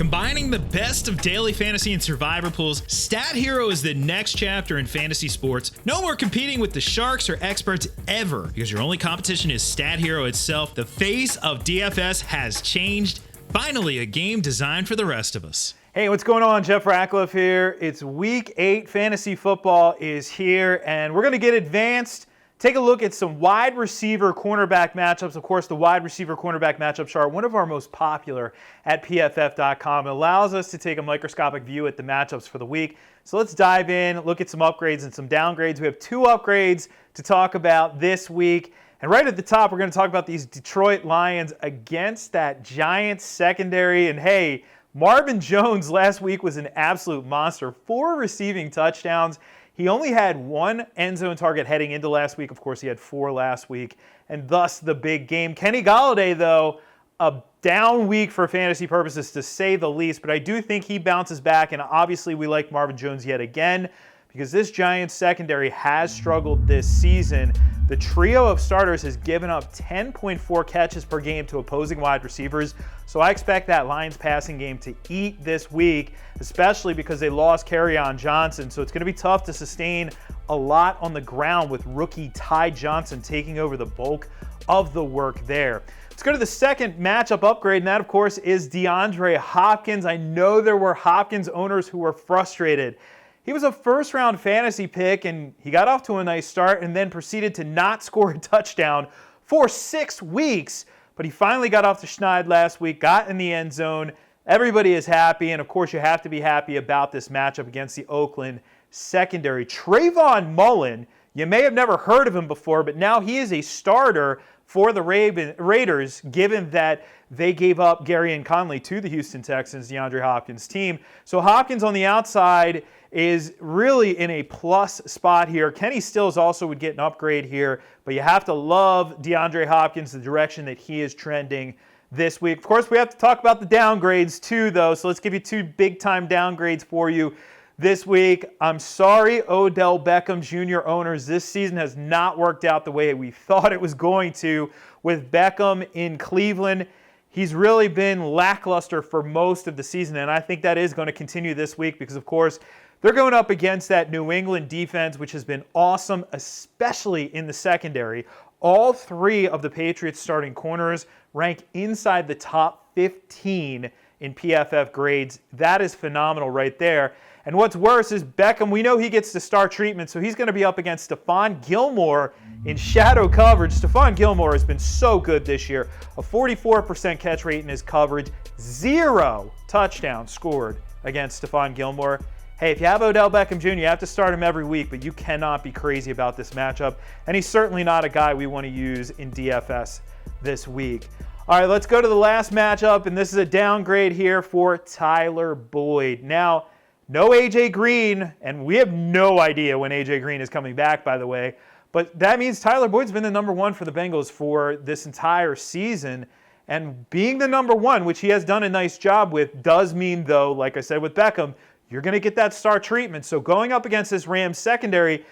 Combining the best of daily fantasy and survivor pools, Stat Hero is the next chapter in fantasy sports. No more competing with the sharks or experts ever, because your only competition is Stat Hero itself. The face of DFS has changed. Finally, a game designed for the rest of us. Hey, what's going on? Jeff Ratcliffe here. It's week 8. Fantasy football is here, and we're going to get advanced. Take a look at some wide receiver cornerback matchups. Of course, the wide receiver cornerback matchup chart, one of our most popular at PFF.com. It allows us to take a microscopic view at the matchups for the week. So let's dive in, look at some upgrades and some downgrades. We have 2 upgrades to talk about this week. And right at the top, we're going to talk about these Detroit Lions against that Giants secondary. And hey, Marvin Jones last week was an absolute monster. 4 receiving touchdowns. He only had 1 end zone target heading into last week. Of course, he had 4 last week, and thus the big game. Kenny Golladay, though, a down week for fantasy purposes, to say the least, but I do think he bounces back, and obviously we like Marvin Jones yet again because this Giants secondary has struggled this season. The trio of starters has given up 10.4 catches per game to opposing wide receivers, so I expect that Lions passing game to eat this week, especially because they lost Kerryon Johnson, so it's going to be tough to sustain a lot on the ground with rookie Ty Johnson taking over the bulk of the work there. Let's go to the second matchup upgrade, and that, of course, is DeAndre Hopkins. I know there were Hopkins owners who were frustrated. He was a first-round fantasy pick, and he got off to a nice start and then proceeded to not score a touchdown for 6 weeks. But he finally got off the schneid last week, got in the end zone. Everybody is happy, and of course you have to be happy about this matchup against the Oakland secondary. Trayvon Mullen, you may have never heard of him before, but now he is a starter for the Raiders, given that they gave up Gary and Conley to the Houston Texans, DeAndre Hopkins' team. So Hopkins on the outside is really in a plus spot here. Kenny Stills also would get an upgrade here, but you have to love DeAndre Hopkins, the direction that he is trending this week. Of course, we have to talk about the downgrades too, though, so let's give you 2 big-time downgrades for you this week. I'm sorry, Odell Beckham Jr. owners. This season has not worked out the way we thought it was going to with Beckham in Cleveland. He's really been lackluster for most of the season, and I think that is going to continue this week because, of course, they're going up against that New England defense, which has been awesome, especially in the secondary. All 3 of the Patriots' starting corners rank inside the top 15 in PFF grades. That is phenomenal right there. And what's worse is Beckham, we know he gets the star treatment, so he's going to be up against Stephon Gilmore in shadow coverage. Stephon Gilmore has been so good this year. A 44% catch rate in his coverage, 0 touchdowns scored against Stephon Gilmore. Hey, if you have Odell Beckham Jr., you have to start him every week, but you cannot be crazy about this matchup. And he's certainly not a guy we want to use in DFS this week. All right, let's go to the last matchup, and this is a downgrade here for Tyler Boyd. Now, no A.J. Green, and we have no idea when A.J. Green is coming back, by the way, but that means Tyler Boyd's been the number 1 for the Bengals for this entire season. And being the number 1, which he has done a nice job with, does mean, though, like I said with Beckham, you're going to get that star treatment. So going up against this Rams secondary,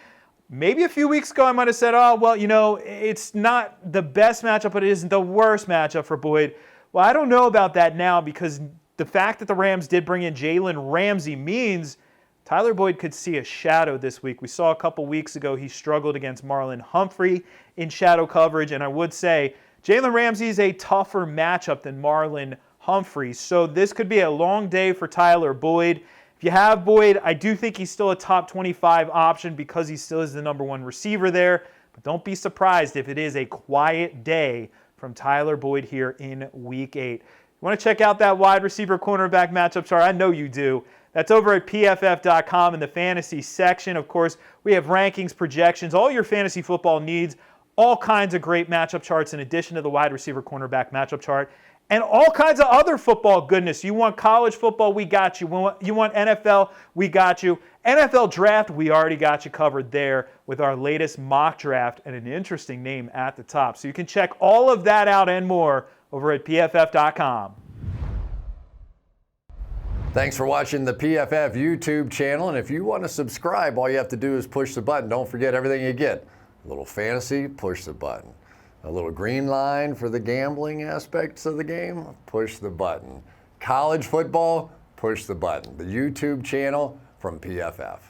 maybe a few weeks ago I might have said, oh, well, you know, it's not the best matchup, but it isn't the worst matchup for Boyd. Well, I don't know about that now because the fact that the Rams did bring in Jalen Ramsey means Tyler Boyd could see a shadow this week. We saw a couple weeks ago he struggled against Marlon Humphrey in shadow coverage, and I would say Jalen Ramsey is a tougher matchup than Marlon Humphrey. So this could be a long day for Tyler Boyd. If you have Boyd, I do think he's still a top 25 option because he still is the number 1 receiver there. But don't be surprised if it is a quiet day from Tyler Boyd here in Week 8. You want to check out that wide receiver cornerback matchup chart? I know you do. That's over at PFF.com in the fantasy section. Of course, we have rankings, projections, all your fantasy football needs, all kinds of great matchup charts in addition to the wide receiver cornerback matchup chart. And all kinds of other football goodness. You want college football, we got you. You want NFL, we got you. NFL draft, we already got you covered there with our latest mock draft and an interesting name at the top. So you can check all of that out and more over at PFF.com. Thanks for watching the PFF YouTube channel. And if you want to subscribe, all you have to do is push the button. Don't forget everything you get. A little fantasy, push the button. A little green line for the gambling aspects of the game, push the button. college football, push the button. The YouTube channel from PFF.